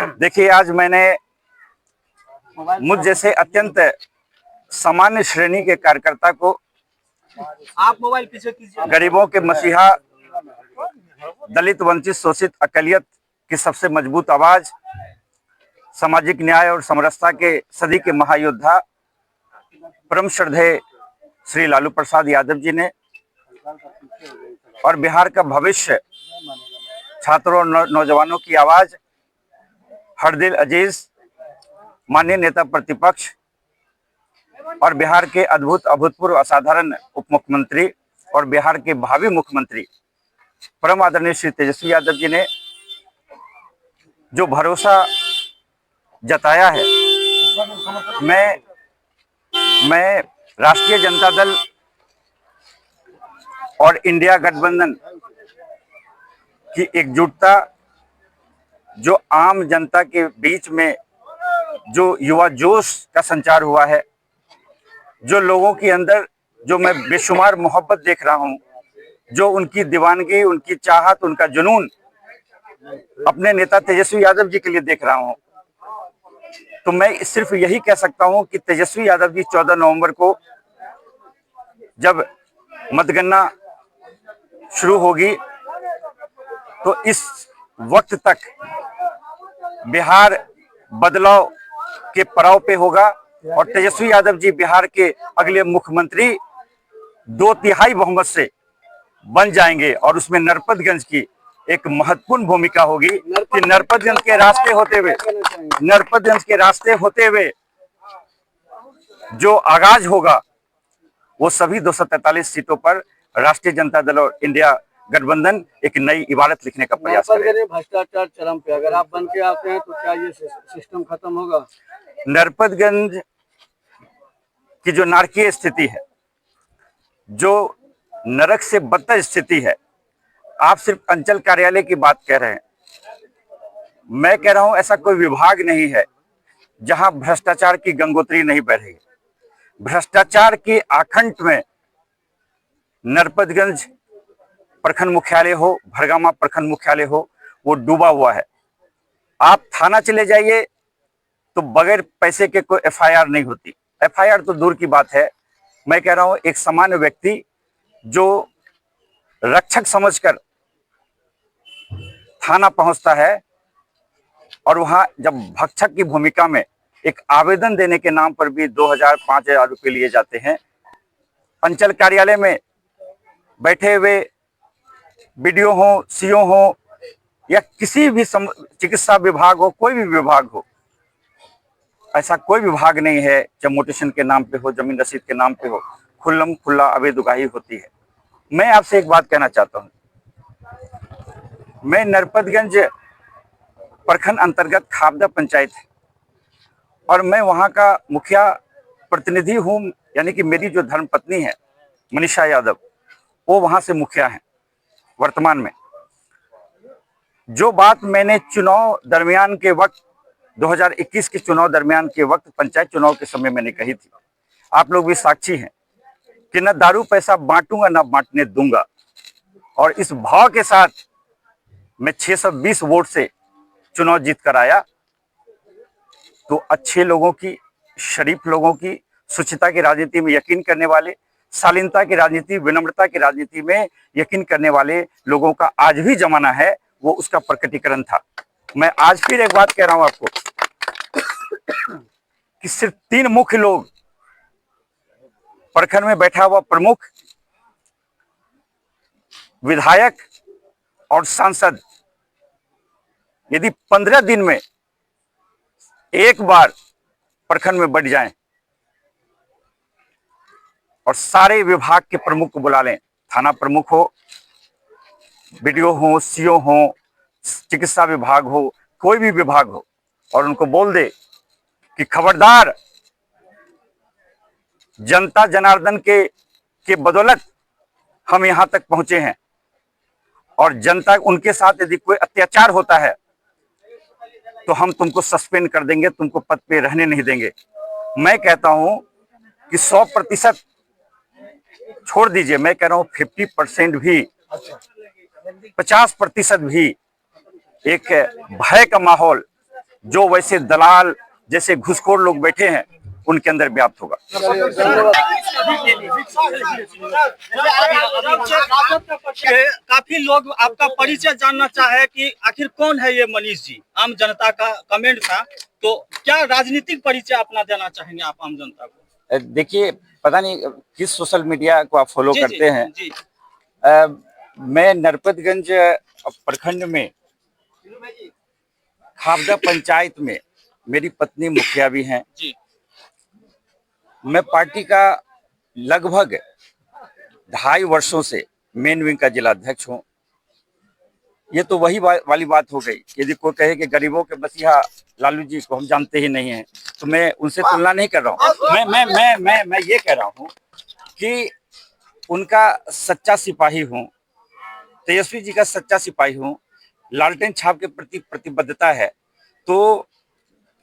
देखिए, आज मैंने मुझ जैसे अत्यंत सामान्य श्रेणी के कार्यकर्ता को, आप मोबाइल पीछे कीजिए, गरीबों के मसीहा, दलित, वंचित, शोषित, अकलियत की सबसे मजबूत आवाज, सामाजिक न्याय और समरसता के सदी के महायोद्धा परम श्रद्धेय श्री लालू प्रसाद यादव जी ने और बिहार का भविष्य, छात्रों और नौजवानों की आवाज, हर दिल अजीज माननीय नेता प्रतिपक्ष और बिहार के अद्भुत, अभूतपूर्व, असाधारण उप मुख्यमंत्री और बिहार के भावी मुख्यमंत्री परम आदरणीय श्री तेजस्वी यादव जी ने जो भरोसा जताया है, मैं राष्ट्रीय जनता दल और इंडिया गठबंधन की एकजुटता, जो आम जनता के बीच में जो युवा जोश का संचार हुआ है, जो लोगों के अंदर जो मैं बेशुमार मोहब्बत देख रहा हूं, जो उनकी दीवानगी, उनकी चाहत, उनका जुनून अपने नेता तेजस्वी यादव जी के लिए देख रहा हूं, तो मैं सिर्फ यही कह सकता हूं कि तेजस्वी यादव जी 14 नवंबर को जब मतगणना शुरू होगी तो इस वक्त तक बिहार बदलाव के पड़ाव पे होगा और तेजस्वी यादव जी बिहार के अगले मुख्यमंत्री 2/3 बहुमत से बन जाएंगे और उसमें नरपतगंज की एक महत्वपूर्ण भूमिका होगी कि नरपतगंज के रास्ते होते हुए जो आगाज होगा वो सभी 243 सीटों पर राष्ट्रीय जनता दल और इंडिया गठबंधन एक नई इबारत लिखने का प्रयास करेगा। भ्रष्टाचार चरम पे, अगर आप बन के आते हैं तो क्या ये सिस्टम खत्म होगा? नरपतगंज की जो नारकीय स्थिति है, जो नरक से बदतर स्थिति है, आप सिर्फ अंचल कार्यालय की बात कह रहे हैं, मैं कह रहा हूं ऐसा कोई विभाग नहीं है जहां भ्रष्टाचार की गंगोत्री नहीं बह रही है। भ्रष्टाचार के आखंड में नरपतगंज प्रखंड मुख्यालय हो, भरगामा प्रखंड मुख्यालय हो, वो डूबा हुआ है। आप थाना चले जाइए तो बगैर पैसे के कोई एफआईआर नहीं होती। एफआईआर तो दूर की बात है, मैं कह रहा हूं एक सामान्य व्यक्ति जो रक्षक समझकर थाना पहुंचता है और वहां जब भक्षक की भूमिका में एक आवेदन देने के नाम पर भी 2000-5000 रुपये लिए जाते हैं। अंचल कार्यालय में बैठे हुए बीडीओ हो, सीओ हो या किसी भी चिकित्सा विभाग हो, कोई भी विभाग हो, ऐसा कोई विभाग नहीं है जब म्यूटेशन के नाम पे हो, जमीन रसीद के नाम पे हो, खुल्लम खुल्ला अवैध उगाही होती है। मैं आपसे एक बात कहना चाहता हूं, मैं नरपतगंज प्रखंड अंतर्गत खाबदा पंचायत है और मैं वहां का मुखिया प्रतिनिधि हूं, यानी कि मेरी जो धर्मपत्नी है मनीषा यादव, वो वहां से मुखिया हैं वर्तमान में। जो बात मैंने चुनाव दरमियान के वक्त 2021 के चुनाव दरमियान के वक्त पंचायत चुनाव के समय मैंने कही थी, आप लोग भी साक्षी हैं कि न दारू पैसा बांटूंगा न बांटने दूंगा, और इस भाव के साथ मैं 620 वोट से चुनाव जीत कर आया। तो अच्छे लोगों की, शरीफ लोगों की, शुचिता की राजनीति में यकीन करने वाले, शालीनता की राजनीति, विनम्रता की राजनीति में यकीन करने वाले लोगों का आज भी जमाना है, वो उसका प्रकटीकरण था। मैं आज फिर एक बात कह रहा हूं आपको कि सिर्फ 3 मुख्य लोग, प्रखंड में बैठा हुआ प्रमुख, विधायक और सांसद, यदि 15 दिन में एक बार प्रखंड में बढ़ जाएं और सारे विभाग के प्रमुख को बुला लें, थाना प्रमुख हो, बीडीओ हो, सीओ हो, चिकित्सा विभाग हो, कोई भी विभाग हो, और उनको बोल दे कि खबरदार, जनता जनार्दन के बदौलत हम यहां तक पहुंचे हैं और जनता उनके साथ यदि कोई अत्याचार होता है तो हम तुमको सस्पेंड कर देंगे, तुमको पद पे रहने नहीं देंगे। मैं कहता हूं कि 100% छोड़ दीजिए, मैं कह रहा हूं 50% भी, 50% भी एक भय का माहौल जो वैसे दलाल जैसे घुसखोर लोग बैठे हैं उनके अंदर व्याप्त होगा। काफी लोग आपका परिचय जानना चाहे कि आखिर कौन है ये मनीष जी। आम जनता का कमेंट था, तो क्या राजनीतिक परिचय अपना देना चाहेंगे आप आम जनता को? देखिए, पता नहीं किस सोशल मीडिया को आप फॉलो करते हैं। जी। मैं नरपतगंज प्रखंड में खाबदा पंचायत में मेरी पत्नी मुखिया भी हैं। जी। मैं पार्टी का लगभग 2.5 वर्षों से मेन विंग का जिला अध्यक्ष हूं। ये तो वही वाली बात हो गई, यदि कोई कहे कि गरीबों के मसीहा लालू जी को हम जानते ही नहीं हैं, तो मैं उनसे तुलना नहीं कर रहा हूं। मैं ये कह रहा हूं कि उनका सच्चा सिपाही हूं, तेजस्वी जी का सच्चा सिपाही हूं, लालटेन छाप के प्रति प्रतिबद्धता है। तो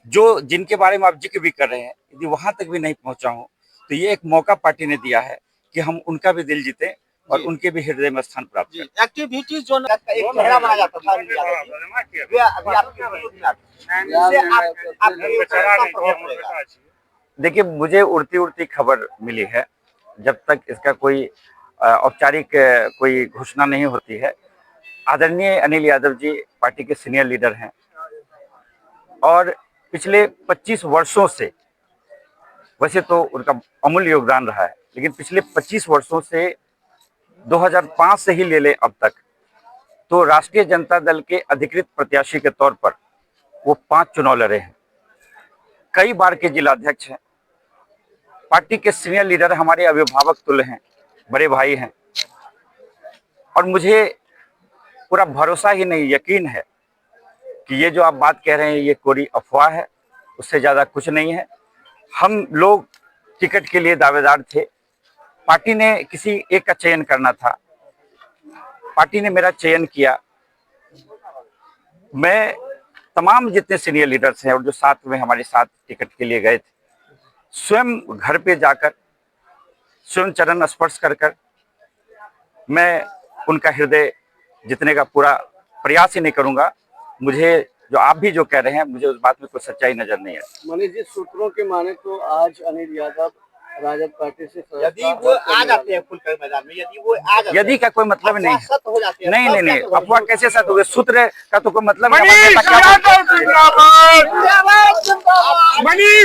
जो जिनके बारे में आप जिक्र भी कर रहे हैं, यदि वहां तक भी नहीं पहुंचा हूं, तो ये एक मौका पार्टी ने दिया है कि हम उनका भी दिल जीते और उनके भी हृदय में स्थान प्राप्त करें। एक्टिविटी जो एक चेहरा माना जाता था वे अभी आपके विरोध में आता है। देखिए, मुझे उड़ती उड़ती खबर मिली है, जब तक इसका कोई औपचारिक कोई घोषणा नहीं होती है। आदरणीय अनिल यादव जी पार्टी के सीनियर लीडर हैं और पिछले 25 वर्षों से, वैसे तो उनका अमूल्य योगदान रहा है, लेकिन पिछले 25 वर्षों से 2005 से ही ले ले अब तक, तो राष्ट्रीय जनता दल के अधिकृत प्रत्याशी के तौर पर वो 5 चुनाव लड़े हैं, कई बार के जिलाध्यक्ष हैं। पार्टी के सीनियर लीडर हमारे अभिभावक तुल्य हैं, बड़े भाई हैं, और मुझे पूरा भरोसा ही नहीं, यकीन है कि ये जो आप बात कह रहे हैं ये कोरी अफवाह है, उससे ज़्यादा कुछ नहीं है। हम लोग टिकट के लिए दावेदार थे, पार्टी ने किसी एक का चयन करना था, पार्टी ने मेरा चयन किया। मैं तमाम जितने सीनियर लीडर्स हैं और जो साथ में हमारे साथ टिकट के लिए गए थे, स्वयं घर पे जाकर, स्वयं चरण स्पर्श कर कर मैं उनका हृदय जीतने का पूरा प्रयास ही नहीं करूंगा। मुझे जो आप भी जो कह रहे हैं, मुझे उस बात में कोई सच्चाई नजर नहीं है। मनीष जी, सूत्रों के माने तो आज अनिल यादव राजद पार्टी से यदि वो आ जाते हैं खुलकर मैदान में, यदि वो आ जाते हैं, यदि का कोई मतलब नहीं है। सत हो जाते हैं। नहीं, अफवाह कैसे सत हो गए? सूत्र का तो कोई मतलब मनीष नहीं।